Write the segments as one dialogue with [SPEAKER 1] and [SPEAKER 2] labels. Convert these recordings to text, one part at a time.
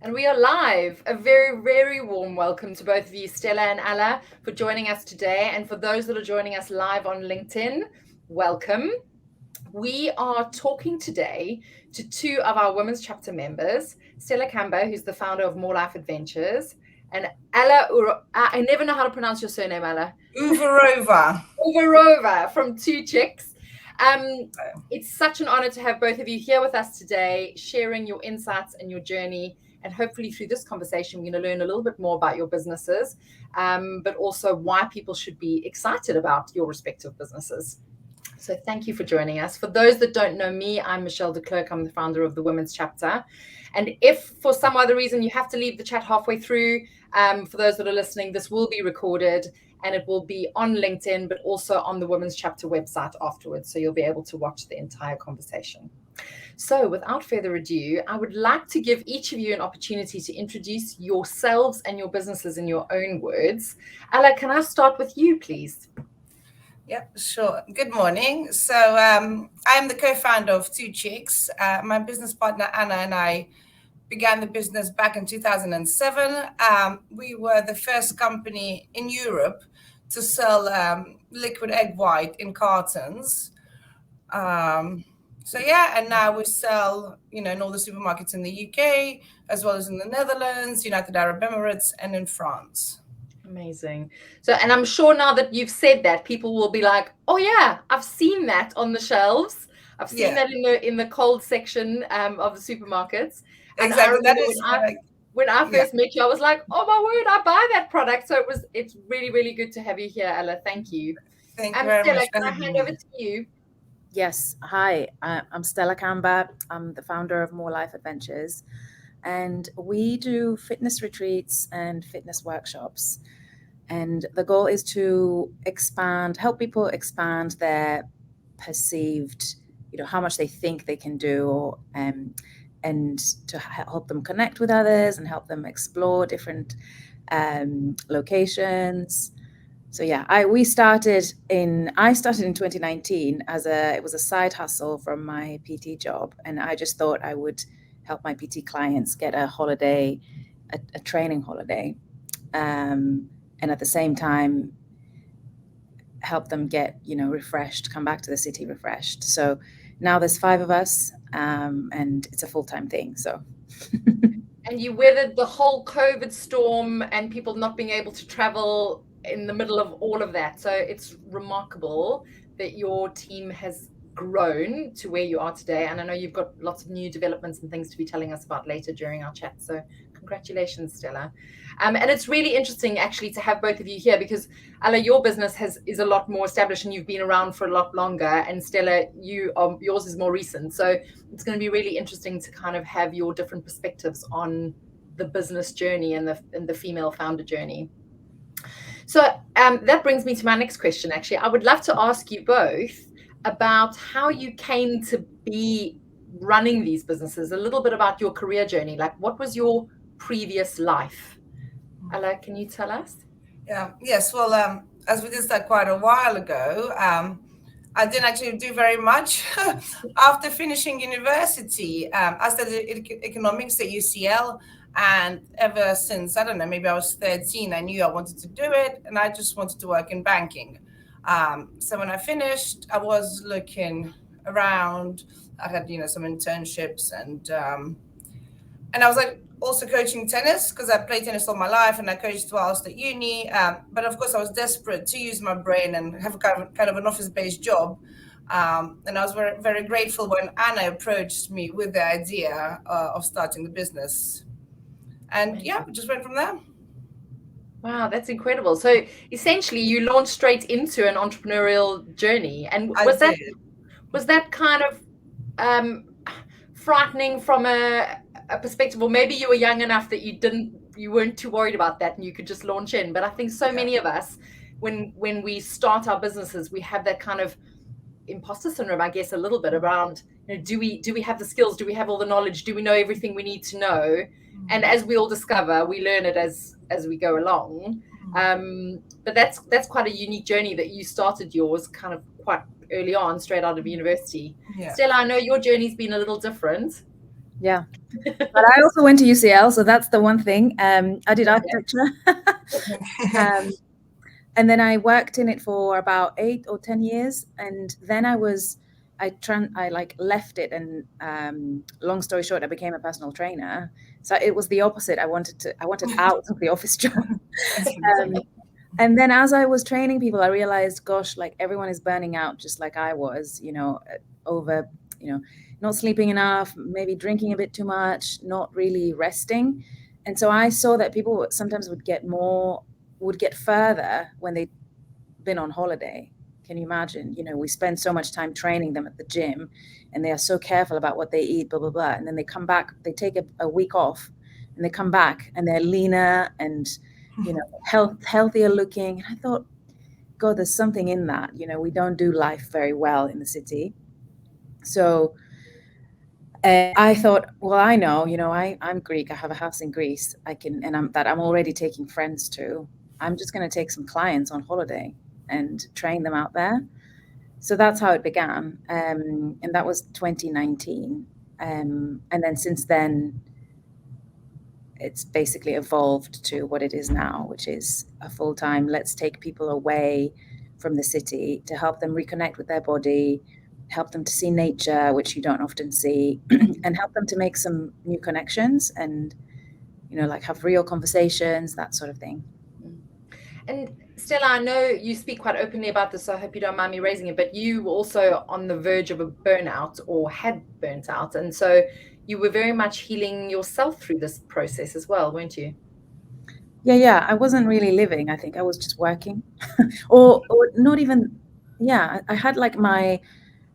[SPEAKER 1] And we are live. A very, very warm welcome to both of you, Stella and Alla, for joining us today. And for those that are joining us live on LinkedIn, welcome. We are talking today to two of our women's chapter members, Stella Kamba, who's the founder of More Life Adventures, and Alla, I never know how to pronounce your surname, Alla.
[SPEAKER 2] Ouvarova.
[SPEAKER 1] Ouvarova from Two Chicks. It's such an honor to have both of you here with us today, sharing your insights and your journey. And hopefully through this conversation, we're going to learn a little bit more about your businesses, but also why people should be excited about your respective businesses. So thank you for joining us. For those that don't know me, I'm Michelle de Klerk. I'm the founder of the Women's Chapter. And if for some other reason you have to leave the chat halfway through, for those that are listening, this will be recorded and it will be on LinkedIn, but also on the Women's Chapter website afterwards. So you'll be able to watch the entire conversation. So without further ado, I would like to give each of you an opportunity to introduce yourselves and your businesses in your own words. Alla, can I start with you, please?
[SPEAKER 2] Yeah, sure. Good morning. So I'm the co-founder of Two Chicks. My business partner, Anna, and I began the business back in 2007. We were the first company in Europe to sell liquid egg white in cartons. And now we sell, in all the supermarkets in the UK, as well as in the Netherlands, United Arab Emirates, and in France.
[SPEAKER 1] Amazing. So, and I'm sure now that you've said that, people will be like, "Oh yeah, I've seen that on the shelves. I've seen that in the cold section of the supermarkets." And
[SPEAKER 2] exactly.
[SPEAKER 1] When I first met you, I was like, "Oh my word, I buy that product." So it's really, really good to have you here, Alla. Thank you.
[SPEAKER 2] Thank you very
[SPEAKER 1] Stella,
[SPEAKER 2] much.
[SPEAKER 1] can I hand over to you?
[SPEAKER 3] Yes. Hi, I'm Stella Kamba. I'm the founder of More Life Adventures, and we do fitness retreats and fitness workshops. And the goal is to help people expand their perceived, how much they think they can do, and to help them connect with others and help them explore different locations. So yeah, I started in 2019 it was a side hustle from my PT job, and I just thought I would help my PT clients get a holiday, a training holiday, and at the same time help them get refreshed, come back to the city refreshed. So now there's 5 of us, and it's a full-time thing. So.
[SPEAKER 1] And you weathered the whole COVID storm and people not being able to travel in the middle of all of that. So it's remarkable that your team has grown to where you are today. And I know you've got lots of new developments and things to be telling us about later during our chat. So congratulations, Stella. And it's really interesting actually to have both of you here because Alla, your business is a lot more established and you've been around for a lot longer. And Stella, yours is more recent. So it's going to be really interesting to kind of have your different perspectives on the business journey and the female founder journey. So that brings me to my next question, actually. I would love to ask you both about how you came to be running these businesses, a little bit about your career journey. Like, what was your previous life? Alla, can you tell us?
[SPEAKER 2] Yes. Well, as we did that quite a while ago, I didn't actually do very much after finishing university. I studied economics at UCL. And ever since, I don't know, maybe I was 13, I knew I wanted to do it. And I just wanted to work in banking. So when I finished, I was looking around. I had, some internships and I was like also coaching tennis because I played tennis all my life and I coached whilst at uni. But of course, I was desperate to use my brain and have kind of an office-based job. And I was very, very grateful when Anna approached me with the idea of starting the business. And we just went from there.
[SPEAKER 1] Wow, that's incredible. So essentially you launched straight into an entrepreneurial journey. And was that kind of frightening from a perspective, or maybe you were young enough that you weren't too worried about that and you could just launch in? But I think so many of us, when we start our businesses, we have that kind of imposter syndrome, I guess, a little bit around, do we have the skills? Do we have all the knowledge? Do we know everything we need to know? And as we all discover, we learn it as we go along. But that's quite a unique journey that you started yours kind of quite early on, straight out of university. Stella, I know your journey's been a little different.
[SPEAKER 3] Yeah. But I also went to UCL, so that's the one thing. I did architecture. And then I worked in it for about 8 or 10 years. And then I like left it. And long story short, I became a personal trainer. So it was the opposite. I wanted out of the office job. And then as I was training people, I realized, gosh, like everyone is burning out just like I was, over, not sleeping enough, maybe drinking a bit too much, not really resting. And so I saw that people sometimes would get further when they'd been on holiday. Can you imagine? We spend so much time training them at the gym and they are so careful about what they eat, blah, blah, blah. And then they come back, they take a week off and they come back and they're leaner and, healthier looking. And I thought, God, there's something in that. We don't do life very well in the city. So I thought, well, I know, I'm Greek. I have a house in Greece. I'm already taking friends to. I'm just going to take some clients on holiday and train them out there. So that's how it began. And that was 2019. And then since then, it's basically evolved to what it is now, which is a full-time, let's take people away from the city to help them reconnect with their body, help them to see nature, which you don't often see, and help them to make some new connections and, like have real conversations, that sort of thing.
[SPEAKER 1] And Stella, I know you speak quite openly about this, so I hope you don't mind me raising it, but you were also on the verge of a burnout or had burnt out. And so you were very much healing yourself through this process as well, weren't you?
[SPEAKER 3] Yeah. I wasn't really living. I think I was just working or not even. Yeah, I had like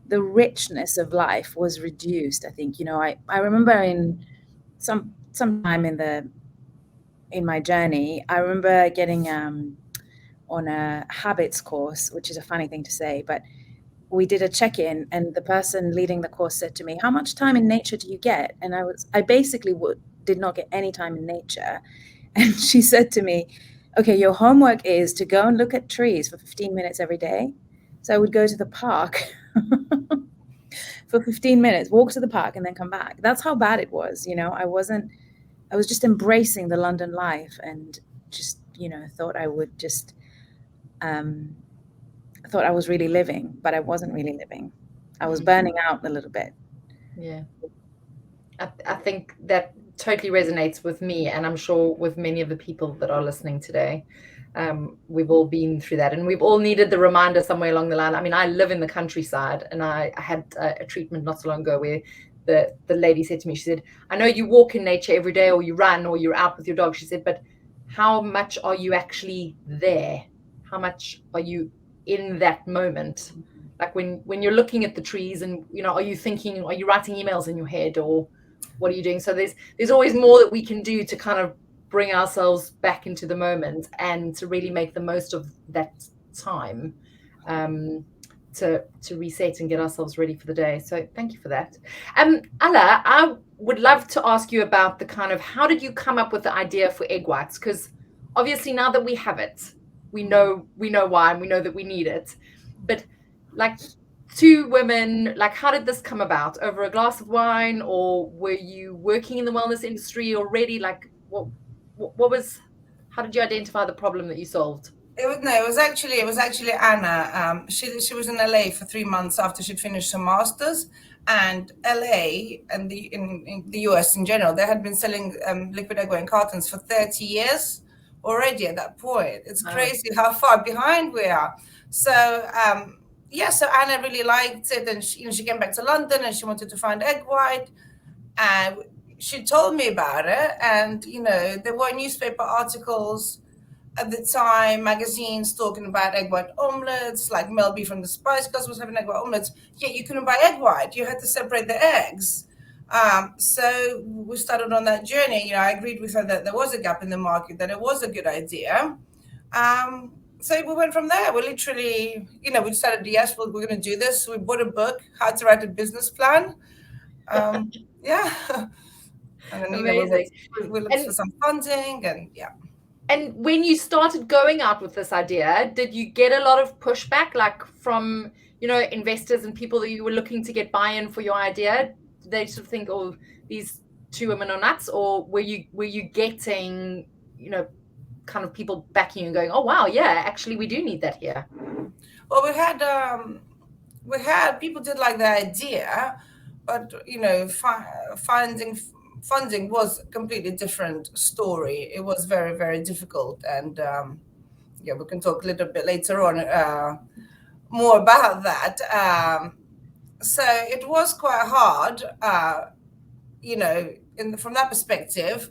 [SPEAKER 3] the richness of life was reduced. I think, I remember in some time in my journey, I remember getting on a habits course, which is a funny thing to say, but we did a check-in and the person leading the course said to me, how much time in nature do you get? And I basically did not get any time in nature. And she said to me, okay, your homework is to go and look at trees for 15 minutes every day. So I would go to the park for 15 minutes, walk to the park and then come back. That's how bad it was. I was just embracing the London life and just, thought I would just, I thought I was really living, but I wasn't really living. I was burning out a little bit.
[SPEAKER 1] Yeah. I think that totally resonates with me, and I'm sure with many of the people that are listening today. We've all been through that, and we've all needed the reminder somewhere along the line. I mean, I live in the countryside, and I had a treatment not so long ago where the lady said to me, she said, I know you walk in nature every day, or you run, or you're out with your dog. She said, but how much are you actually there? How much are you in that moment? Like when you're looking at the trees and, are you thinking, are you writing emails in your head, or what are you doing? So there's always more that we can do to kind of bring ourselves back into the moment and to really make the most of that time to reset and get ourselves ready for the day. So thank you for that. Alla, I would love to ask you about the kind of, how did you come up with the idea for egg whites? Because obviously now that we have it, we know why, and we know that we need it. But like, two women, like, how did this come about? Over a glass of wine, or were you working in the wellness industry already? Like, what was, how did you identify the problem that you solved?
[SPEAKER 2] It was actually Anna. She was in LA for 3 months after she'd finished her masters, and LA and in the US in general, they had been selling liquid egg white in cartons for 30 years already at that point. It's crazy how far behind we are. So so Anna really liked it, and she came back to London and she wanted to find egg white, and she told me about it. And there were newspaper articles at the time, magazines talking about egg white omelets, like Mel B from the Spice Girls was having egg white omelets. Yet you couldn't buy egg white; you had to separate the eggs. So we started on that journey. I agreed with her that there was a gap in the market, that it was a good idea. So we went from there. We literally, we decided, yes, we're going to do this. We bought a book, How to Write a Business Plan. Yeah. And then,
[SPEAKER 1] Amazing.
[SPEAKER 2] We looked for some funding, and yeah.
[SPEAKER 1] And when you started going out with this idea, did you get a lot of pushback, like from, investors and people that you were looking to get buy-in for your idea? Did they sort of think, oh, these two women are nuts, or were you getting, you know, kind of people backing you and going, oh wow, yeah, actually we do need that here?
[SPEAKER 2] Well, we had people did like the idea, but you know, funding was a completely different story. It was very, very difficult, and yeah, we can talk a little bit later on more about that. So it was quite hard, you know, from that perspective.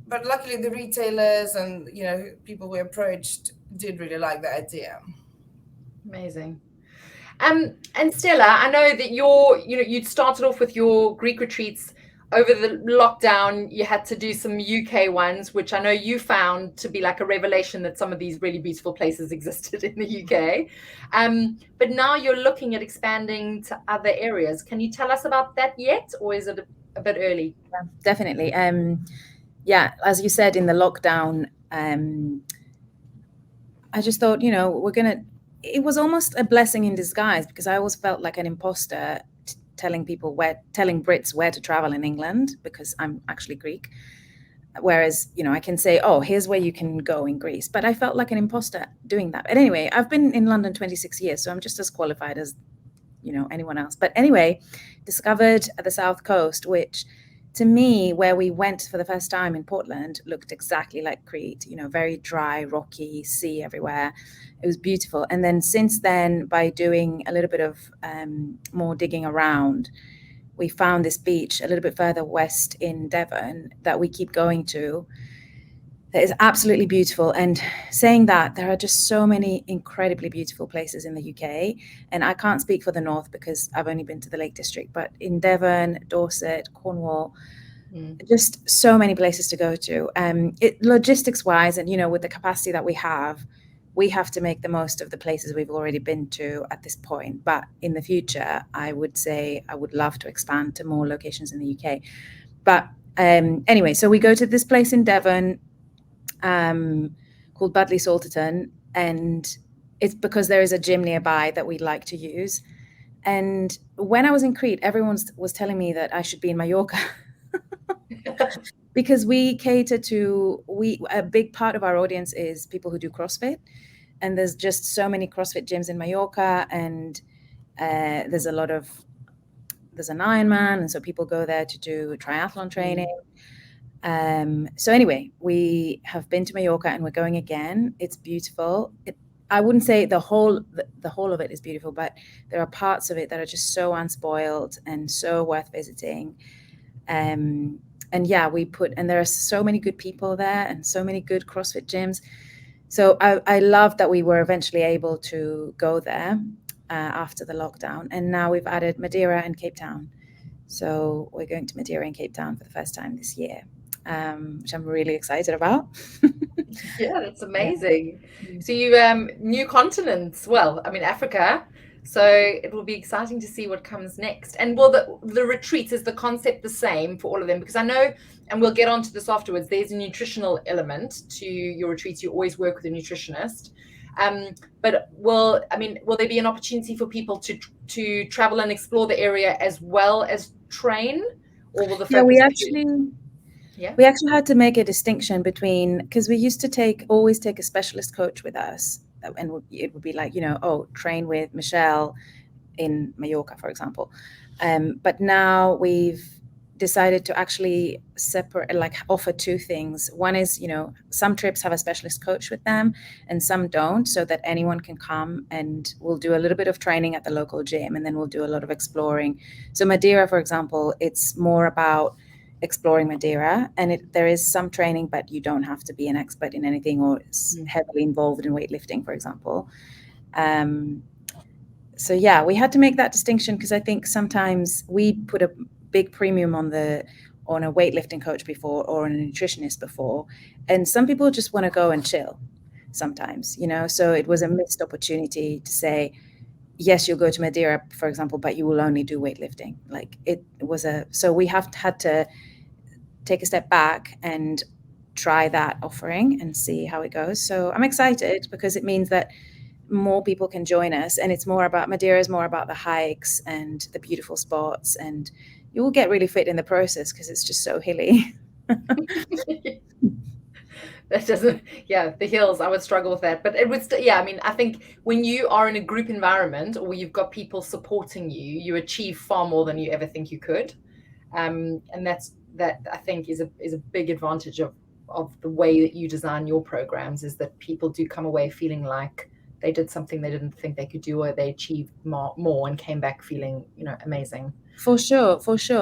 [SPEAKER 2] But luckily, the retailers and, you know, people we approached did really like the idea.
[SPEAKER 1] Amazing. And Stella, I know that you'd started off with your Greek retreats over the lockdown. You had to do some UK ones, which I know you found to be like a revelation that some of these really beautiful places existed in the UK. But now you're looking at expanding to other areas. Can you tell us about that yet, or is it a bit early?
[SPEAKER 3] Yeah, definitely. Yeah, as you said, in the lockdown, I just thought, you know, it was almost a blessing in disguise, because I always felt like an imposter telling Brits where to travel in England, because I'm actually Greek. Whereas, you know, I can say, oh, here's where you can go in Greece. But I felt like an imposter doing that. But anyway, I've been in London 26 years, so I'm just as qualified as, you know, anyone else. But anyway, discovered the South Coast, which to me, where we went for the first time in Portland, looked exactly like Crete, you know, very dry, rocky, sea everywhere. It was beautiful. And then since then, by doing a little bit of more digging around, we found this beach a little bit further west in Devon that we keep going to. That is absolutely beautiful. And saying that, there are just so many incredibly beautiful places in the UK. And I can't speak for the north because I've only been to the Lake District, but in Devon, Dorset, Cornwall, just so many places to go to. Logistics wise, and, you know, with the capacity that we have to make the most of the places we've already been to at this point. But in the future, I would say I would love to expand to more locations in the UK. But anyway, so we go to this place in Devon, called Budleigh Salterton, and it's because there is a gym nearby that we like to use. And when I was in Crete, everyone was telling me that I should be in Mallorca because we cater to a big part of our audience is people who do CrossFit, and there's just so many CrossFit gyms in Mallorca, and there's an Ironman, and so people go there to do triathlon training. So anyway, we have been to Mallorca and we're going again. It's beautiful. I wouldn't say the whole of it is beautiful, but there are parts of it that are just so unspoiled and so worth visiting. And yeah, and there are so many good people there and so many good CrossFit gyms. So I love that we were eventually able to go there after the lockdown. And now we've added Madeira and Cape Town. So we're going to Madeira and Cape Town for the first time this year, which I'm really excited about.
[SPEAKER 1] Yeah, that's amazing. Yeah. So you new continents. Well, I mean, Africa. So it will be exciting to see what comes next. And will the retreats, is the concept the same for all of them? Because I know, and we'll get onto this afterwards, there's a nutritional element to your retreats. You always work with a nutritionist. But will there be an opportunity for people to travel and explore the area as well as train? Or will the focus
[SPEAKER 3] we actually had to make a distinction between, because we used to always take a specialist coach with us, and it would be like, you know, oh, train with Michelle in Mallorca, for example. But now we've decided to actually offer two things. One is, you know, some trips have a specialist coach with them and some don't, so that anyone can come, and we'll do a little bit of training at the local gym, and then we'll do a lot of exploring. So Madeira, for example, it's more about exploring Madeira, and there is some training, but you don't have to be an expert in anything or heavily involved in weightlifting, for example. So yeah, we had to make that distinction because I think sometimes we put a big premium on a weightlifting coach before or on a nutritionist before, and some people just want to go and chill sometimes, you know. So it was a missed opportunity to say, yes, you'll go to Madeira, for example, but you will only do weightlifting. So we had to take a step back and try that offering and see how it goes. So I'm excited because it means that more people can join us, and it's more about Madeira is more about the hikes and the beautiful spots and you will get really fit in the process because it's just so hilly.
[SPEAKER 1] That doesn't, yeah, the hills, I would struggle with that. But it would, yeah, I mean, I think when you are in a group environment or you've got people supporting you, you achieve far more than you ever think you could. And that I think is a big advantage of the way that you design your programs, is that people do come away feeling like they did something they didn't think they could do, or they achieved more and came back feeling, amazing.
[SPEAKER 3] For sure.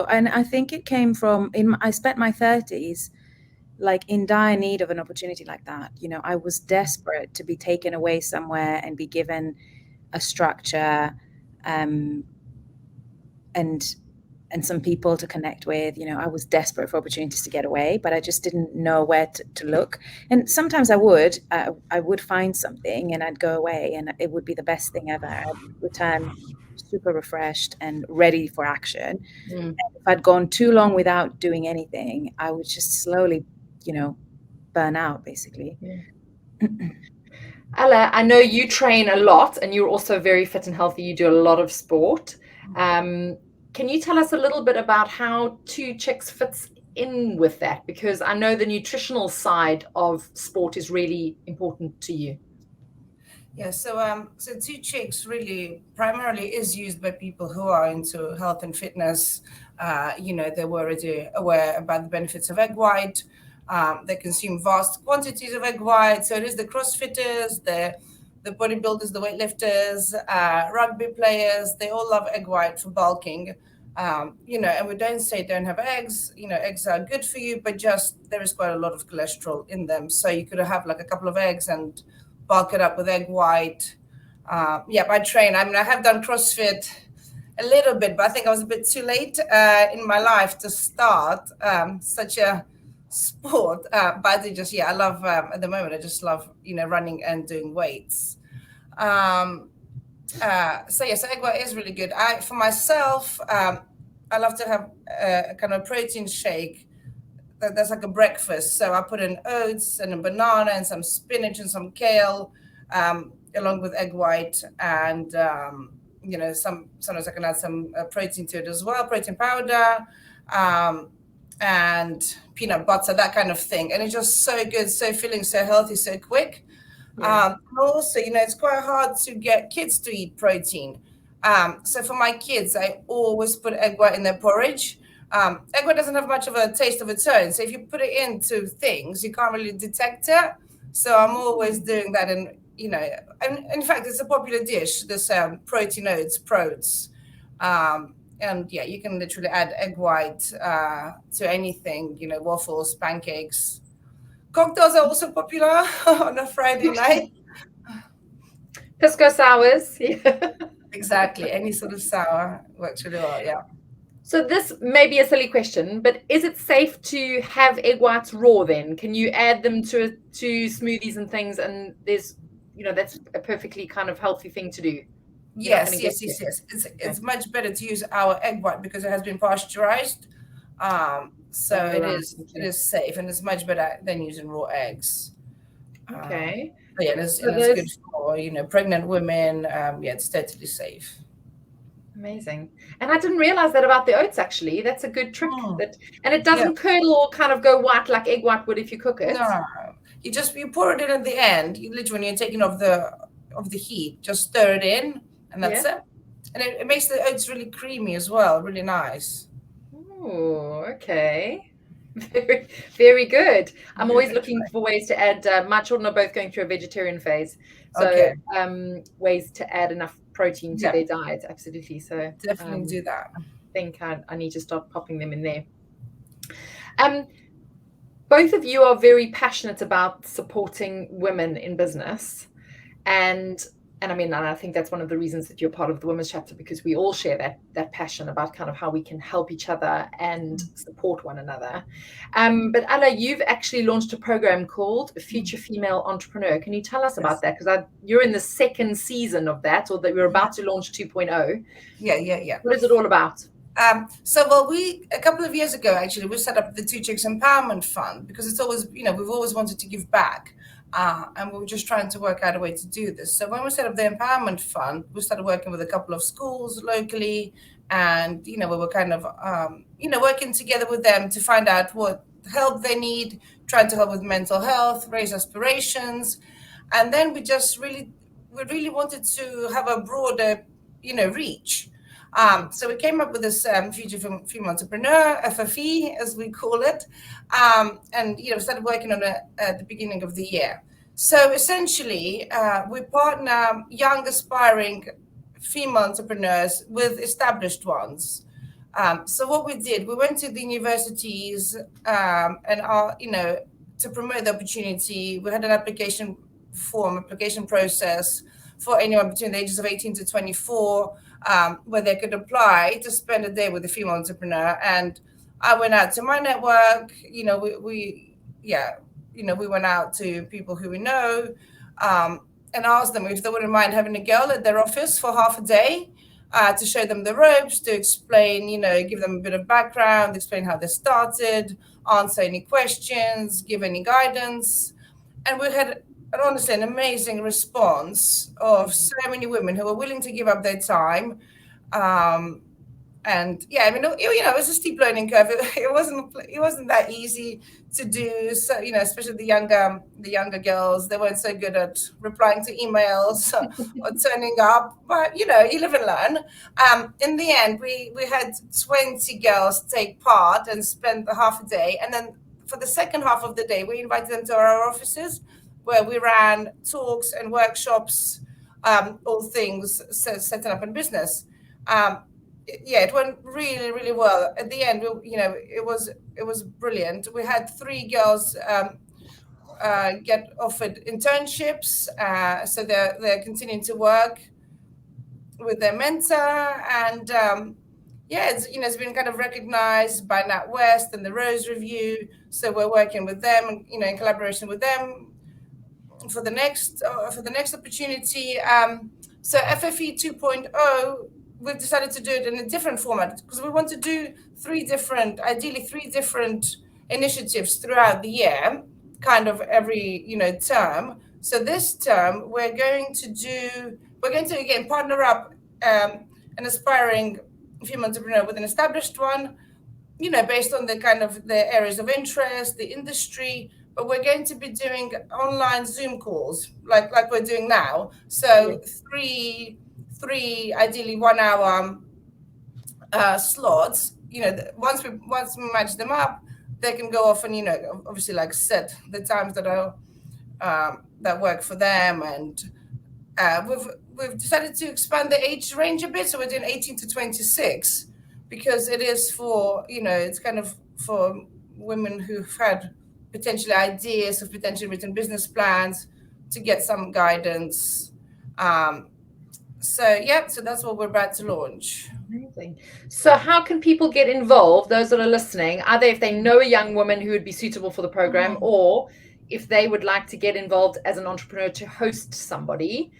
[SPEAKER 3] And I think it came from, I spent my 30s like in dire need of an opportunity like that. I was desperate to be taken away somewhere and be given a structure, and some people to connect with. I was desperate for opportunities to get away, but I just didn't know where to look. And sometimes I would find something and I'd go away and it would be the best thing ever. I'd return super refreshed and ready for action. And if I'd gone too long without doing anything, I would just slowly, burn out, basically.
[SPEAKER 1] Alla, I know you train a lot and you're also very fit and healthy. You do a lot of sport. Can you tell us a little bit about how Two Chicks fits in with that? Because I know the nutritional side of sport is really important to you.
[SPEAKER 2] Yeah, so Two Chicks really primarily is used by people who are into health and fitness. They were already aware about the benefits of egg white. They consume vast quantities of egg white. So it is the CrossFitters, the bodybuilders, the weightlifters, rugby players. They all love egg white for bulking. And we don't say don't have eggs. Eggs are good for you, but just there is quite a lot of cholesterol in them. So you could have like a couple of eggs and bulk it up with egg white. I train. I mean, I have done CrossFit a little bit, but I think I was a bit too late in my life to start such a sport. But I love, at the moment, I just love, running and doing weights. So egg white is really good. For myself, I love to have a kind of protein shake that's like a breakfast. So I put in oats and a banana and some spinach and some kale, along with egg white. And, sometimes I can add some protein to it as well, protein powder, and peanut butter, that kind of thing. And it's just so good, so filling, so healthy, so quick. Yeah. Also, it's quite hard to get kids to eat protein. So for my kids, I always put egg white in their porridge. Egg white doesn't have much of a taste of its own. So if you put it into things, you can't really detect it. So I'm always doing that. And, and in fact, it's a popular dish, this protein oats, protes. And yeah, you can literally add egg white to anything, waffles, pancakes. Cocktails are also popular on a Friday night.
[SPEAKER 1] Pisco sours. Yeah.
[SPEAKER 2] Exactly. Any sort of sour works really well, yeah.
[SPEAKER 1] So this may be a silly question, but is it safe to have egg whites raw then? Can you add them to smoothies and things, and there's, that's a perfectly kind of healthy thing to do?
[SPEAKER 2] Yes. It's much better to use our egg white because it has been pasteurized. So it is safe, and it's much better than using raw eggs.
[SPEAKER 1] Okay.
[SPEAKER 2] It's good for, pregnant women. It's totally safe.
[SPEAKER 1] Amazing. And I didn't realize that about the oats, actually. That's a good trick. And it doesn't curdle or kind of go white like egg white would if you cook it.
[SPEAKER 2] No, you pour it in at the end. You literally, when you're taking off the heat, just stir it in, and that's it. And it makes the oats really creamy as well, really nice.
[SPEAKER 1] Oh, okay. Very, very good. I'm always looking for ways to add, my children are both going through a vegetarian phase. So ways to add enough protein to their diet. Absolutely. So
[SPEAKER 2] definitely do that.
[SPEAKER 1] I think I need to start popping them in there. Both of you are very passionate about supporting women in business. And I mean, and I think that's one of the reasons that you're part of the women's chapter, because we all share that passion about kind of how we can help each other and support one another. But Alla, you've actually launched a program called Future Female Entrepreneur. Can you tell us about that? Because you're in the second season of that, or that we're about to launch 2.0.
[SPEAKER 2] Yeah.
[SPEAKER 1] What is it all about?
[SPEAKER 2] A couple of years ago, actually, we set up the Two Chicks Empowerment Fund because it's always, we've always wanted to give back. And we were just trying to work out a way to do this. So when we set up the Empowerment Fund, we started working with a couple of schools locally, And, we were kind of, working together with them to find out what help they need, trying to help with mental health, raise aspirations. And then we really wanted to have a broader, reach. So we came up with this Future Female Entrepreneur, FFE, as we call it, and, started working on it at the beginning of the year. So essentially, we partner young, aspiring female entrepreneurs with established ones. So what we did, we went to the universities and to promote the opportunity. We had an application process for anyone between the ages of 18 to 24, where they could apply to spend a day with a female entrepreneur. And I went out to my network. We went out to people who we know, and asked them if they wouldn't mind having a girl at their office for half a day to show them the ropes, to explain, give them a bit of background, explain how they started, answer any questions, give any guidance. And we had honestly an amazing response of so many women who were willing to give up their time. And yeah, it was a steep learning curve. It wasn't that easy to do. So, especially the younger girls, they weren't so good at replying to emails or turning up. But you live and learn. In the end, we had 20 girls take part and spend the half a day, and then for the second half of the day, we invited them to our offices, where we ran talks and workshops, all things setting up in business. It went really, really well. At the end, it was brilliant. We had 3 girls get offered internships, so they're continuing to work with their mentor, and it's been kind of recognized by NatWest and the Rose Review. So we're working with them, in collaboration with them for the next opportunity. So FFE 2.0. We've decided to do it in a different format because we want to do 3 different initiatives throughout the year, kind of every, term. So this term, we're going to again partner up an aspiring female entrepreneur with an established one, based on the kind of the areas of interest, the industry. But we're going to be doing online Zoom calls like we're doing now. So three ideally 1 hour slots. Once we match them up, they can go off and obviously set the times that are that work for them. And we've decided to expand the age range a bit, so we're doing 18 to 26 because it is for it's kind of for women who've had potentially ideas of potentially written business plans to get some guidance. So that's what we're about to launch.
[SPEAKER 1] Amazing. So how can people get involved, those that are listening, either if they know a young woman who would be suitable for the program, or if they would like to get involved as an entrepreneur to host somebody?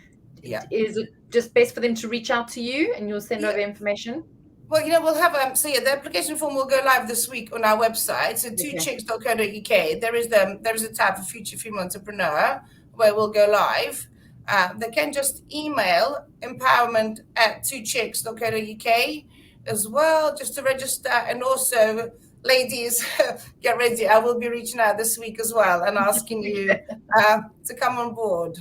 [SPEAKER 1] Is it just best for them to reach out to you and you'll send over information?
[SPEAKER 2] Well, we'll have the application form will go live this week on our website. So 2chicks.co.uk. There is a tab for Future Female Entrepreneur where we'll go live. They can just email empowerment@2chicks.co.uk as well, just to register. And also, ladies, get ready. I will be reaching out this week as well and asking you to come on board.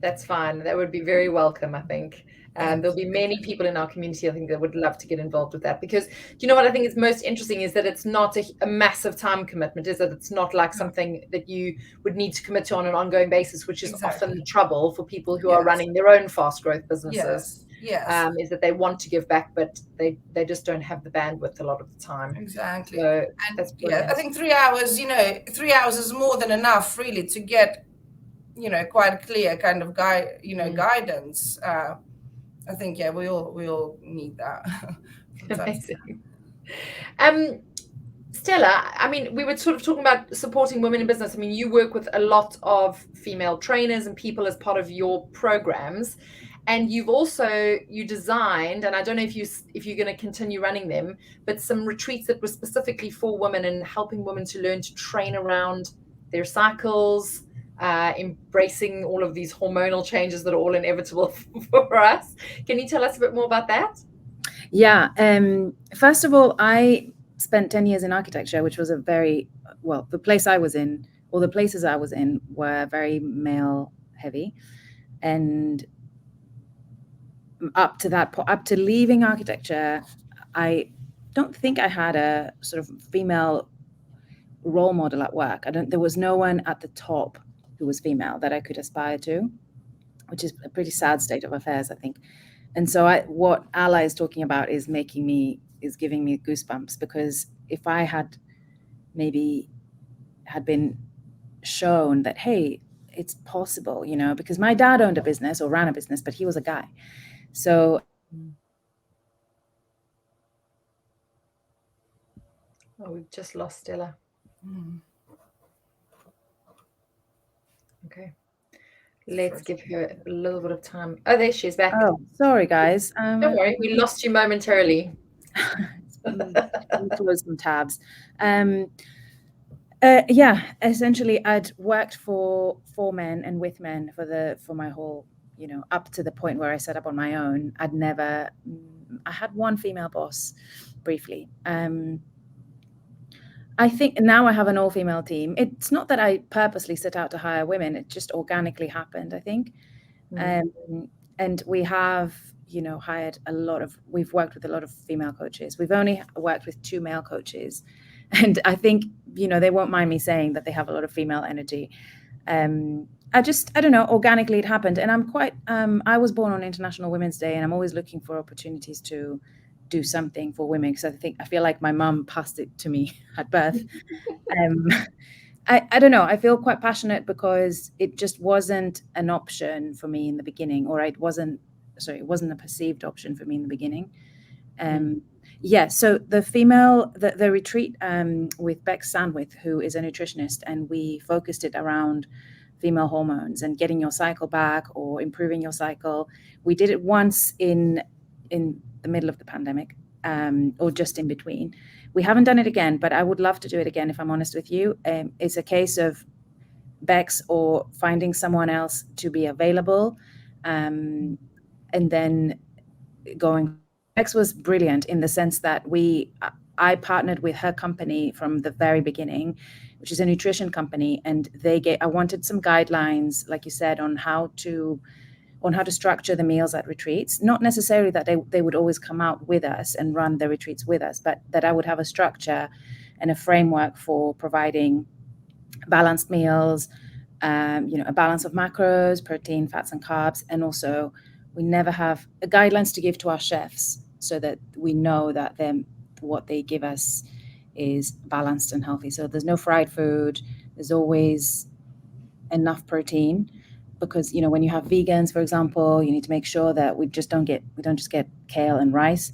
[SPEAKER 1] That's fine. That would be very welcome, I think. There'll be many people in our community, I think, that would love to get involved with that, because what I think is most interesting is that it's not a massive time commitment, is that it's not like something that you would need to commit to on an ongoing basis, which is often the trouble for people who are running their own fast growth businesses. Is that they want to give back, but they just don't have the bandwidth a lot of the time.
[SPEAKER 2] Exactly.
[SPEAKER 1] So that's brilliant.
[SPEAKER 2] I think 3 hours, 3 hours is more than enough really to get, quite a clear kind of guidance. I think, we all need that.
[SPEAKER 1] Amazing. Stella, we were sort of talking about supporting women in business. You work with a lot of female trainers and people as part of your programs, and you designed, and I don't know if you're going to continue running them, but some retreats that were specifically for women and helping women to learn to train around their cycles, embracing all of these hormonal changes that are all inevitable for us. Can you tell us a bit more about that?
[SPEAKER 3] Yeah. First of all, I spent 10 years in architecture, which was the place I was in, or the places I was in were very male heavy. And up to leaving architecture, I don't think I had a sort of female role model at work. There was no one at the top who was female that I could aspire to, which is a pretty sad state of affairs, I think. And so what Alla is talking about is giving me goosebumps, because if I had been shown that, hey, it's possible, because my dad owned a business or ran a business, but he was a guy. So
[SPEAKER 1] we've just lost Stella. Okay. Let's give her a little bit of time. Oh, there she is back.
[SPEAKER 3] Oh, sorry, guys.
[SPEAKER 1] Don't worry, we lost you momentarily.
[SPEAKER 3] Close some tabs. Essentially, I'd worked for men and with men for my whole, up to the point where I set up on my own. I had one female boss briefly. I think now I have an all-female team. It's not that I purposely set out to hire women; it just organically happened, I think. And we have, we've worked with a lot of female coaches. We've only worked with 2 male coaches. And I think, they won't mind me saying that they have a lot of female energy. I don't know, organically it happened. And I'm quite, I was born on International Women's Day, and I'm always looking for opportunities to do something for women, because I feel like my mum passed it to me at birth. I don't know, I feel quite passionate because it just wasn't an option for me in the beginning, or it wasn't a perceived option for me in the beginning. So the retreat with Beck Sandwith, who is a nutritionist, and we focused it around female hormones and getting your cycle back or improving your cycle. We did it once in the middle of the pandemic, or just in between. We haven't done it again, but I would love to do it again, if I'm honest with you. It's a case of Bex or finding someone else to be available, and then going. Bex was brilliant in the sense that I partnered with her company from the very beginning, which is a nutrition company, and I wanted some guidelines, like you said, on how to structure the meals at retreats. Not necessarily that they would always come out with us and run the retreats with us, but that I would have a structure and a framework for providing balanced meals, a balance of macros, protein, fats, and carbs. And also, we never have guidelines to give to our chefs so that we know that what they give us is balanced and healthy. So there's no fried food. There's always enough protein, because when you have vegans, for example, you need to make sure that we don't just get kale and rice.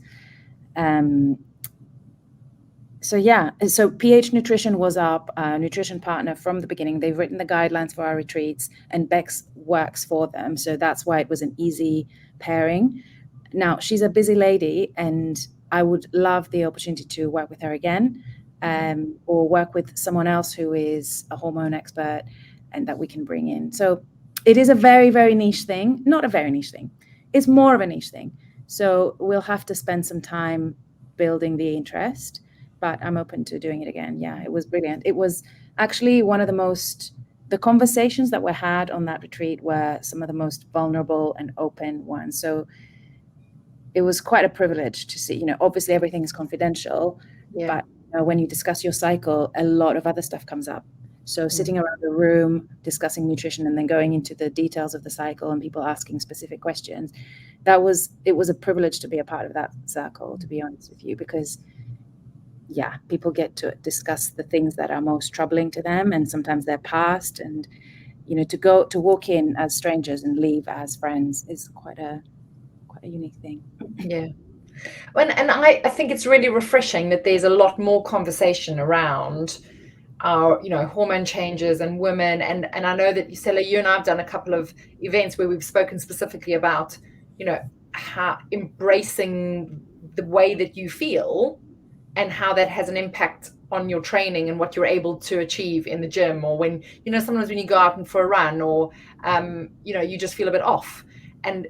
[SPEAKER 3] So PH Nutrition was our nutrition partner from the beginning. They've written the guidelines for our retreats, and Bex works for them. So that's why it was an easy pairing. Now, she's a busy lady, and I would love the opportunity to work with her again, or work with someone else who is a hormone expert and that we can bring in. So it is a very, very niche thing. Not a very niche thing. It's more of a niche thing. So we'll have to spend some time building the interest, but I'm open to doing it again. Yeah, it was brilliant. It was actually one of the conversations that were had on that retreat were some of the most vulnerable and open ones. So it was quite a privilege to see, obviously everything is confidential, but when you discuss your cycle, a lot of other stuff comes up. So sitting around the room, discussing nutrition, and then going into the details of the cycle and people asking specific questions, it was a privilege to be a part of that circle, to be honest with you, because people get to discuss the things that are most troubling to them, and sometimes their past, and to walk in as strangers and leave as friends is quite a unique thing.
[SPEAKER 1] Yeah. And I think it's really refreshing that there's a lot more conversation around our hormone changes and women, and I know that Stella, you and I have done a couple of events where we've spoken specifically about how embracing the way that you feel and how that has an impact on your training and what you're able to achieve in the gym, or when sometimes when you go out and for a run, or you just feel a bit off, and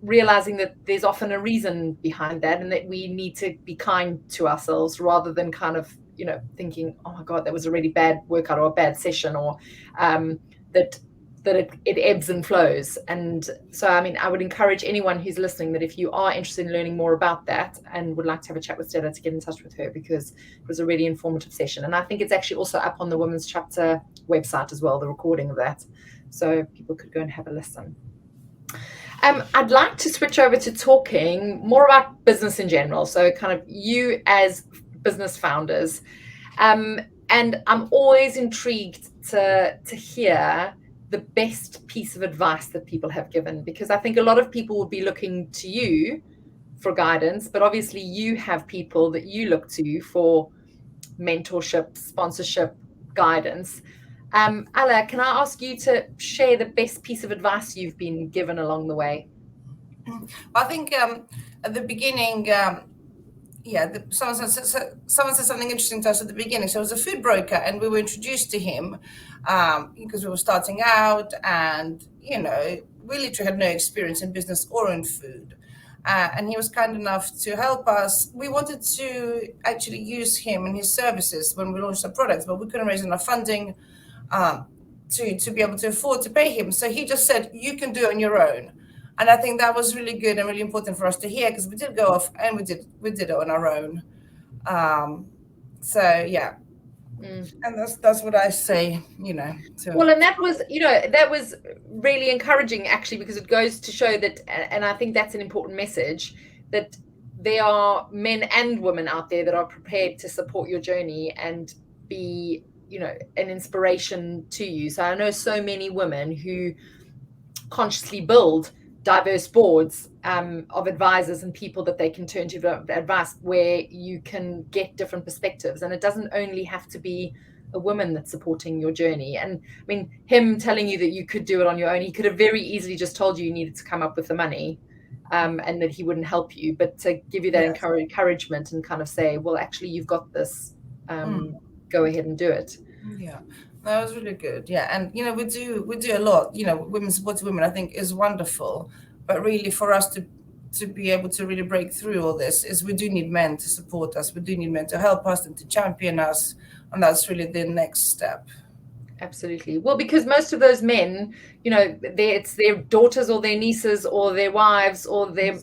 [SPEAKER 1] realizing that there's often a reason behind that, and that we need to be kind to ourselves rather than kind of, you know, thinking, oh my God, that was a really bad workout or a bad session, or that it ebbs and flows. And so, I mean, I would encourage anyone who's listening that if you are interested in learning more about that and would like to have a chat with Stella, to get in touch with her, because it was a really informative session. And I think it's actually also up on the Women's Chapter website as well, the recording of that. So people could go and have a listen. I'd like to switch over to talking more about business in general. So kind of you as business founders. And I'm always intrigued to hear the best piece of advice that people have given, because I think a lot of people will be looking to you for guidance, but obviously you have people that you look to for mentorship, sponsorship, guidance. Alla, can I ask you to share the best piece of advice you've been given along the way?
[SPEAKER 2] I think at the beginning, someone said something interesting to us at the beginning. So it was a food broker, and we were introduced to him because we were starting out, and we literally had no experience in business or in food. And he was kind enough to help us. We wanted to actually use him and his services when we launched our products, but we couldn't raise enough funding to be able to afford to pay him. So he just said, you can do it on your own. And I think that was really good and really important for us to hear, because we did go off and we did it on our own. And that's what I say,
[SPEAKER 1] Well, and that was really encouraging, actually, because it goes to show that, and I think that's an important message, that there are men and women out there that are prepared to support your journey and be, an inspiration to you. So I know so many women who consciously build diverse boards of advisors and people that they can turn to for advice, where you can get different perspectives. And it doesn't only have to be a woman that's supporting your journey. And I mean, him telling you that you could do it on your own, he could have very easily just told you needed to come up with the money and that he wouldn't help you. But to give you that encouragement and kind of say, well, actually, you've got this, go ahead and do it.
[SPEAKER 2] Yeah. That was really good. Yeah. And, we do a lot, women supporting women, I think, is wonderful. But really, for us to be able to really break through all this, is we do need men to support us. We do need men to help us and to champion us. And that's really the next step.
[SPEAKER 1] Absolutely. Well, because most of those men, it's their daughters or their nieces or their wives or their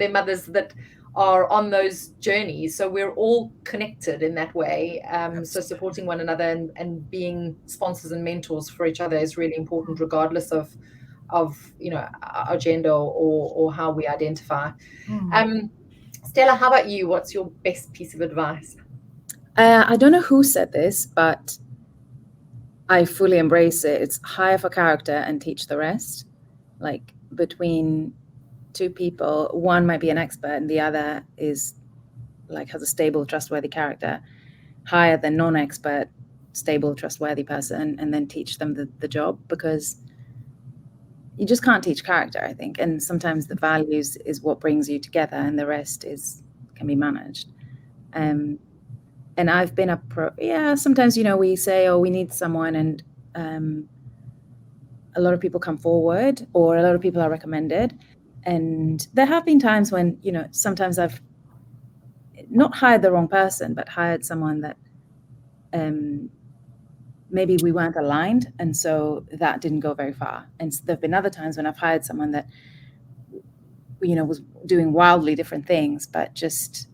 [SPEAKER 1] mothers that are on those journeys. So we're all connected in that way. So supporting one another and being sponsors and mentors for each other is really important, regardless of our gender or how we identify. Stella, how about you? What's your best piece of advice?
[SPEAKER 3] I don't know who said this, but I fully embrace it. It's hire for character and teach the rest. Like, between two people, one might be an expert and the other is has a stable, trustworthy character. Hire the non-expert, stable, trustworthy person and then teach them the job, because you just can't teach character, I think. And sometimes the values is what brings you together, and the rest can be managed. And I've been sometimes, we say, oh, we need someone, and a lot of people come forward, or a lot of people are recommended. And there have been times when, sometimes I've not hired the wrong person, but hired someone that maybe we weren't aligned. And so that didn't go very far. And there have been other times when I've hired someone that, was doing wildly different things, but just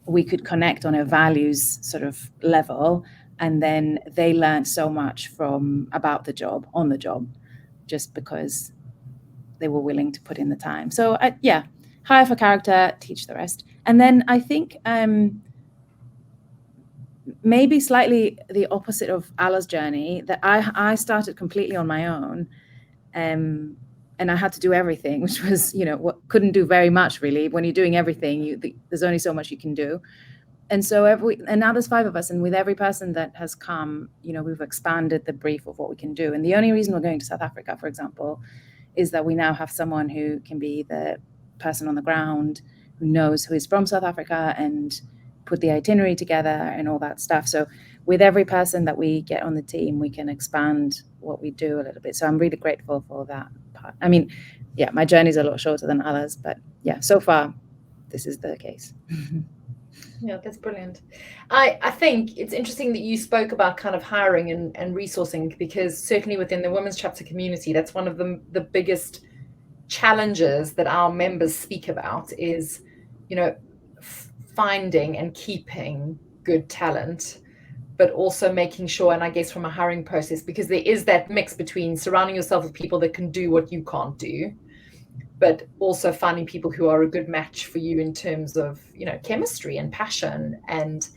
[SPEAKER 3] we could connect on a values sort of level. And then they learned so much about the job, on the job, just because they were willing to put in the time. So hire for character, teach the rest. And then I think maybe slightly the opposite of Alla's journey, that I started completely on my own, and I had to do everything, which was, couldn't do very much really. When you're doing everything, there's only so much you can do. And so and now there's 5 of us, and with every person that has come, we've expanded the brief of what we can do. And the only reason we're going to South Africa, for example, is that we now have someone who can be the person on the ground, who is from South Africa and put the itinerary together and all that stuff. So with every person that we get on the team, we can expand what we do a little bit. So I'm really grateful for that part. I mean, yeah, my journey is a lot shorter than Alla's, but yeah, so far this is the case.
[SPEAKER 1] Yeah, that's brilliant. I think it's interesting that you spoke about kind of hiring and resourcing, because certainly within the women's chapter community, that's one of the biggest challenges that our members speak about is, finding and keeping good talent, but also making sure, and I guess from a hiring process, because there is that mix between surrounding yourself with people that can do what you can't do, but also finding people who are a good match for you in terms of, chemistry and passion, and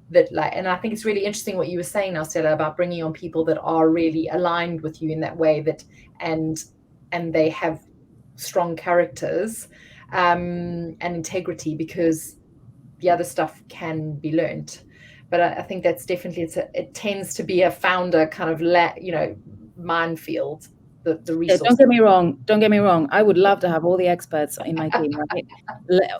[SPEAKER 1] that, like, and I think it's really interesting what you were saying now, Stella, about bringing on people that are really aligned with you in that way, that and they have strong characters and integrity, because the other stuff can be learned. But I think that's definitely, it tends to be a founder kind of minefield. The resource.
[SPEAKER 3] Yeah, don't get me wrong. I would love to have all the experts in my team, right?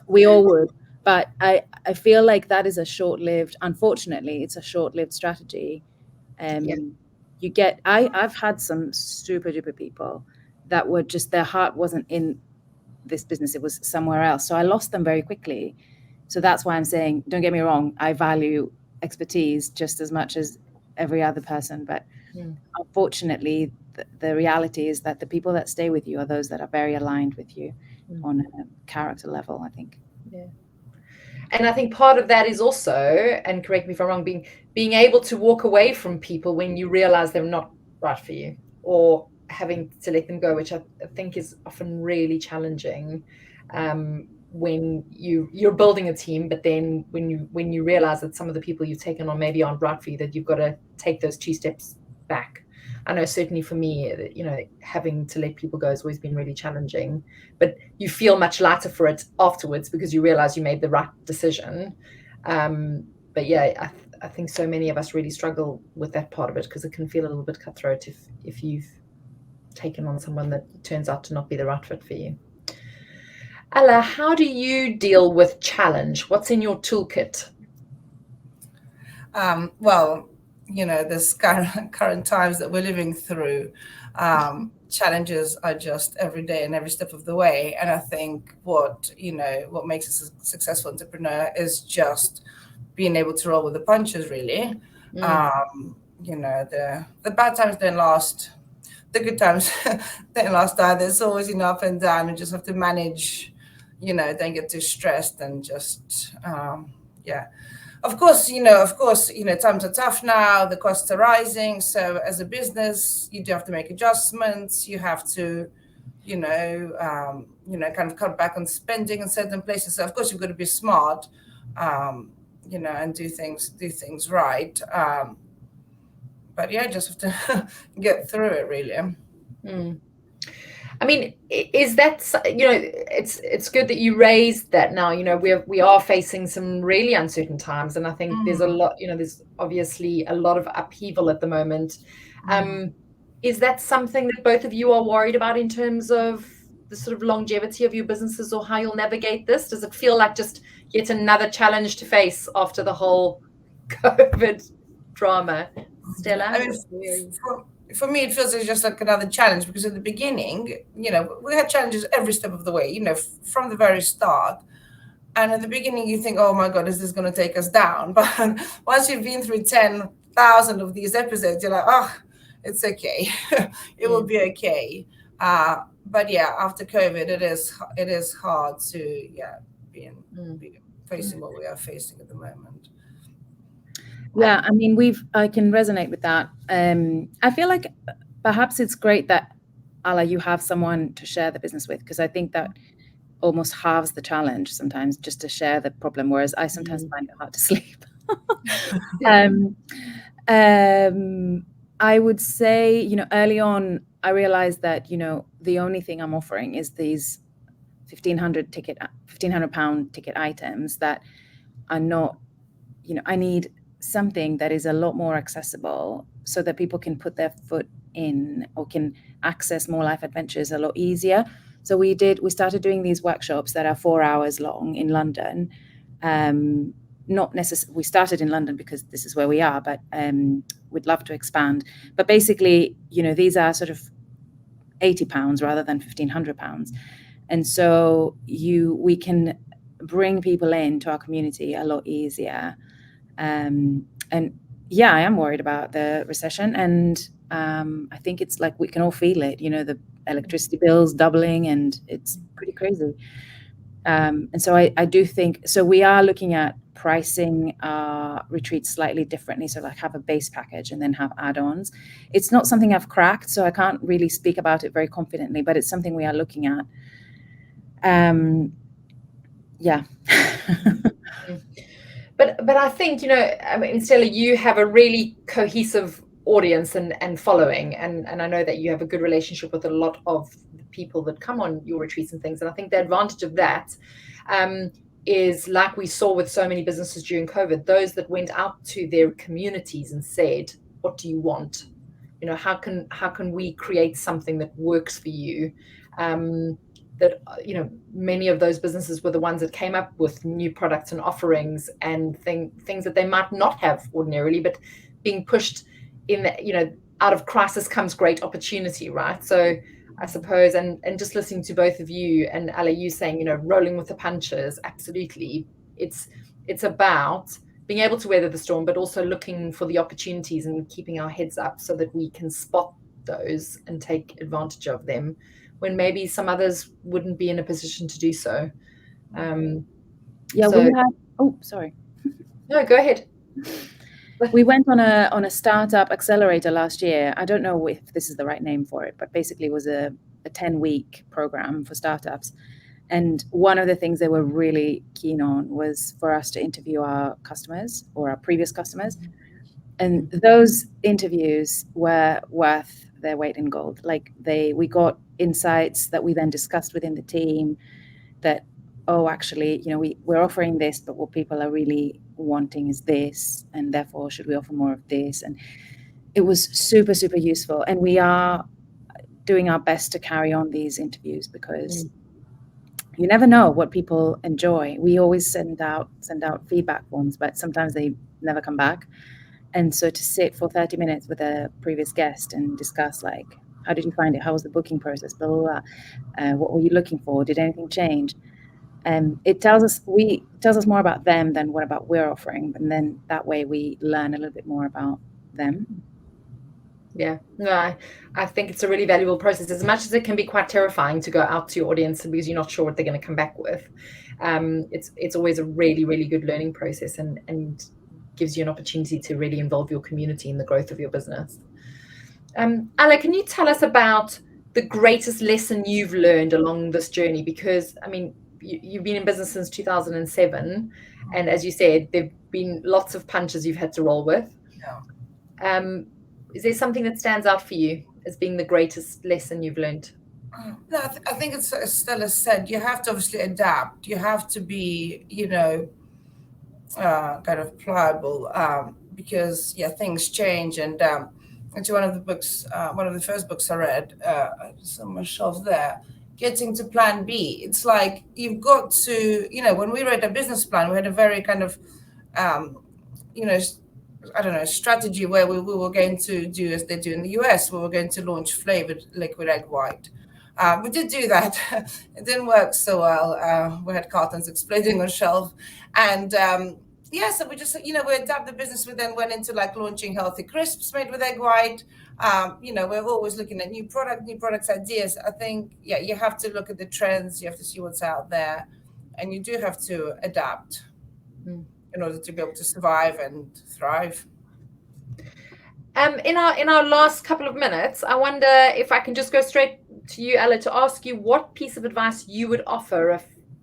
[SPEAKER 3] We all would, but I feel like that is unfortunately, it's a short-lived strategy. I've had some super duper people that were just, their heart wasn't in this business, it was somewhere else. So I lost them very quickly. So that's why I'm saying, don't get me wrong, I value expertise just as much as every other person, but unfortunately, the reality is that the people that stay with you are those that are very aligned with you on a character level, I think.
[SPEAKER 1] Yeah. And I think part of that is also, and correct me if I'm wrong, being able to walk away from people when you realize they're not right for you, or having to let them go, which I think is often really challenging when you're building a team, but then when you realize that some of the people you've taken on maybe aren't right for you, that you've got to take those 2 steps back. I know certainly for me, having to let people go has always been really challenging, but you feel much lighter for it afterwards because you realize you made the right decision. But yeah, I think so many of us really struggle with that part of it, because it can feel a little bit cutthroat if you've taken on someone that turns out to not be the right fit for you. Alla, how do you deal with challenge? What's in your toolkit?
[SPEAKER 2] Well, this current times that we're living through, challenges are just every day and every step of the way. And I think what makes us a successful entrepreneur is just being able to roll with the punches, really. The bad times don't last. The good times don't last either. There's always up and down. You just have to manage, don't get too stressed, and just, Of course, times are tough now. The costs are rising. So as a business, you do have to make adjustments. You have to, kind of cut back on spending in certain places. So of course, you've got to be smart, and do things right. But yeah, just have to get through it, really.
[SPEAKER 1] I mean, is that, it's good that you raised that now. We are facing some really uncertain times, and I think there's a lot, there's obviously a lot of upheaval at the moment. Is that something that both of you are worried about in terms of the sort of longevity of your businesses, or how you'll navigate this? Does it feel like just yet another challenge to face after the whole COVID drama? Stella?
[SPEAKER 2] I mean, for me, it feels like just like another challenge, because at the beginning, we had challenges every step of the way, from the very start. And at the beginning, you think, oh my God, is this going to take us down? But once you've been through 10,000 of these episodes, you're like, oh, it's okay. It will be okay. But yeah, after COVID, it is hard to be facing what we are facing at the moment.
[SPEAKER 3] Yeah, I mean, I can resonate with that. I feel like perhaps it's great that, Alla, you have someone to share the business with, because I think that almost halves the challenge sometimes, just to share the problem, whereas I sometimes find it hard to sleep. I would say, early on, I realized that, the only thing I'm offering is these £1,500 ticket items that are not, I need something that is a lot more accessible, so that people can put their foot in, or can access more life adventures a lot easier. So we started doing these workshops that are 4 hours long in London, not necessarily, we started in London because this is where we are, but we'd love to expand. But basically, these are sort of £80 rather than £1,500. And so we can bring people into our community a lot easier. And yeah, I am worried about the recession, and I think it's like we can all feel it, the electricity bills doubling, and it's pretty crazy. And so I do think, so we are looking at pricing our retreats slightly differently. So like have a base package and then have add-ons. It's not something I've cracked, so I can't really speak about it very confidently, but it's something we are looking at. Yeah.
[SPEAKER 1] But I think, Stella, you have a really cohesive audience and following, and I know that you have a good relationship with a lot of the people that come on your retreats and things. And I think the advantage of that is, like we saw with so many businesses during COVID, those that went out to their communities and said, what do you want? How can we create something that works for you? That many of those businesses were the ones that came up with new products and offerings and things that they might not have ordinarily, but being pushed in out of crisis comes great opportunity, right? So I suppose, and just listening to both of you, and Alla, you saying, rolling with the punches, absolutely. It's about being able to weather the storm, but also looking for the opportunities and keeping our heads up so that we can spot those and take advantage of them when maybe some others wouldn't be in a position to do so.
[SPEAKER 3] Sorry.
[SPEAKER 1] No, go ahead.
[SPEAKER 3] We went on a startup accelerator last year. I don't know if this is the right name for it, but basically it was a 10-week program for startups. And one of the things they were really keen on was for us to interview our customers or our previous customers. And those interviews were worth their weight in gold. Like we got insights that we then discussed within the team that, actually, we're offering this, but what people are really wanting is this, and therefore should we offer more of this? And it was super, super useful. And we are doing our best to carry on these interviews because you never know what people enjoy. We always send out feedback forms, but sometimes they never come back. And so to sit for 30 minutes with a previous guest and discuss, like, how did you find it? How was the booking process? Blah, blah, blah. What were you looking for? Did anything change? It tells us more about them than what about we're offering. And then that way we learn a little bit more about them.
[SPEAKER 1] Yeah, no, I think it's a really valuable process, as much as it can be quite terrifying to go out to your audience because you're not sure what they're going to come back with. It's always a really, really good learning process and gives you an opportunity to really involve your community in the growth of your business. Alla, can you tell us about the greatest lesson you've learned along this journey? Because, you've been in business since 2007. And as you said, there've been lots of punches you've had to roll with.
[SPEAKER 2] Yeah.
[SPEAKER 1] Is there something that stands out for you as being the greatest lesson you've learned?
[SPEAKER 2] No, I think it's, as Stella said, you have to obviously adapt. You have to be, kind of pliable because, things change. And into one of the first books I read, it's on my shelf there, Getting to Plan B. It's like you've got to, when we wrote a business plan, we had a very kind of, strategy where we were going to do as they do in the US. We were going to launch flavored liquid egg white. We did do that. It didn't work so well. We had cartons exploding on shelf. And so we just, we adapted the business. We then went into like launching healthy crisps made with egg white. We're always looking at new products, ideas. I think, you have to look at the trends. You have to see what's out there. And you do have to adapt in order to be able to survive and thrive.
[SPEAKER 1] In our last couple of minutes, I wonder if I can just go straight to you, Alla, to ask you what piece of advice you would offer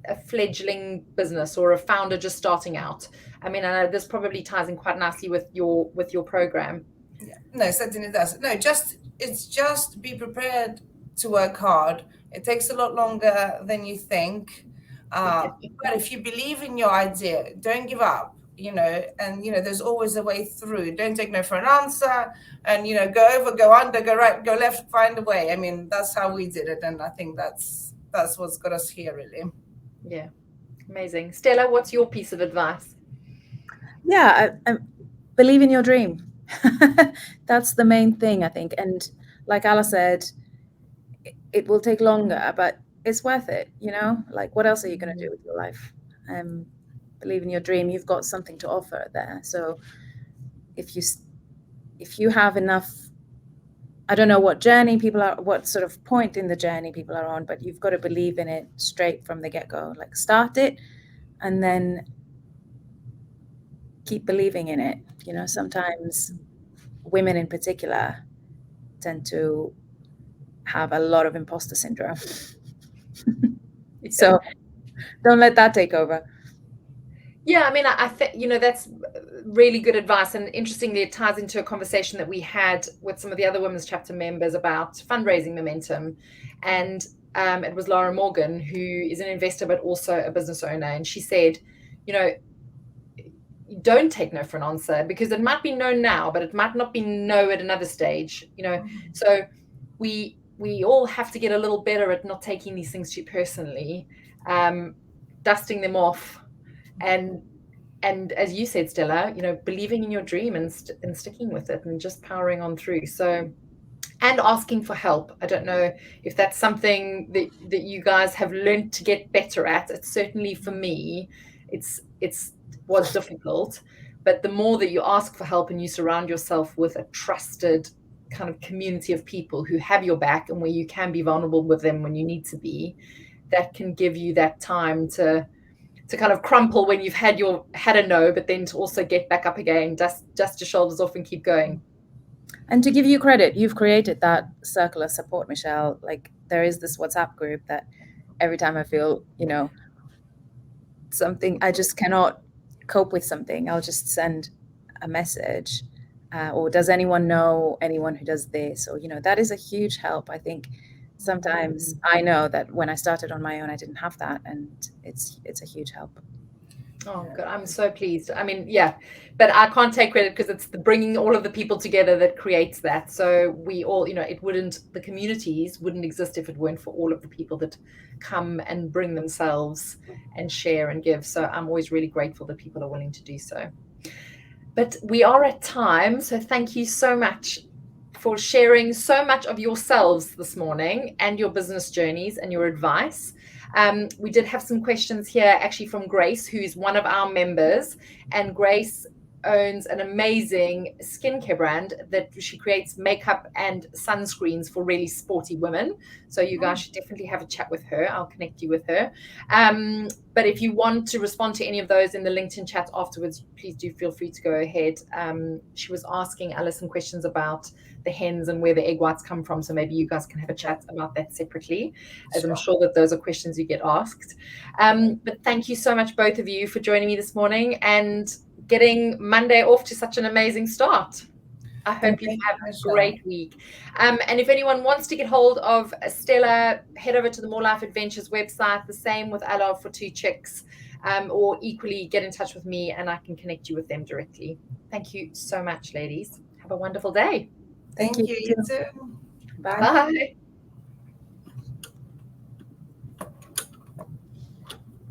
[SPEAKER 1] a fledgling business or a founder just starting out. I know this probably ties in quite nicely with your program.
[SPEAKER 2] Yeah. No, certainly does. No, it's just be prepared to work hard. It takes a lot longer than you think. But if you believe in your idea, don't give up, and, there's always a way through. Don't take no for an answer and, go over, go under, go right, go left, find a way. That's how we did it. And I think that's what's got us here, really.
[SPEAKER 1] Yeah. Amazing. Stella, what's your piece of advice?
[SPEAKER 3] Yeah, I believe in your dream. That's the main thing, I think. And like Alla said, it will take longer, but it's worth it. Like, what else are you going to do with your life? Believe in your dream. You've got something to offer there. So if you have enough, I don't know what sort of point in the journey people are on, but you've got to believe in it straight from the get-go. Like, start it and then keep believing in it. Sometimes women in particular tend to have a lot of imposter syndrome. So don't let that take over.
[SPEAKER 1] Yeah, I mean, I think, that's really good advice. And interestingly, it ties into a conversation that we had with some of the other women's chapter members about fundraising momentum. And it was Laura Morgan, who is an investor, but also a business owner. And she said, don't take no for an answer, because it might be no now, but it might not be no at another stage, So we all have to get a little better at not taking these things too personally, dusting them off, and as you said, Stella, believing in your dream and sticking with it and just powering on through. So, and asking for help. I don't know if that's something that you guys have learned to get better at. It's certainly, for me, it was difficult, but the more that you ask for help and you surround yourself with a trusted kind of community of people who have your back and where you can be vulnerable with them when you need to be, that can give you that time to kind of crumple when you've had a no, but then to also get back up again, dust your shoulders off and keep going.
[SPEAKER 3] And to give you credit, you've created that circle of support, Michelle. Like, there is this WhatsApp group that every time I feel, something, I just cannot cope with something, I'll just send a message. Or does anyone know anyone who does this? Or, that is a huge help. I think sometimes I know that when I started on my own, I didn't have that, and it's a huge help.
[SPEAKER 1] Oh, good. I'm so pleased. I mean, yeah, but I can't take credit, because it's the bringing all of the people together that creates that. So we all, the communities wouldn't exist if it weren't for all of the people that come and bring themselves and share and give. So I'm always really grateful that people are willing to do so. But we are at time. So thank you so much for sharing so much of yourselves this morning and your business journeys and your advice. We did have some questions here actually from Grace, who is one of our members, and Grace owns an amazing skincare brand that she creates makeup and sunscreens for really sporty women. So you guys should definitely have a chat with her. I'll connect you with her. But if you want to respond to any of those in the LinkedIn chat afterwards, please do feel free to go ahead. She was asking Alla some questions about the hens and where the egg whites come from. So maybe you guys can have a chat about that separately, as I'm sure that those are questions you get asked. But thank you so much, both of you, for joining me this morning and getting Monday off to such an amazing start. I hope you have a great week. And if anyone wants to get hold of Stella, head over to the More Life Adventures website. The same with Alla for 2 Chicks, or equally get in touch with me and I can connect you with them directly. Thank you so much, ladies. Have a wonderful day.
[SPEAKER 2] Thank you. You too.
[SPEAKER 3] Bye.
[SPEAKER 1] Bye.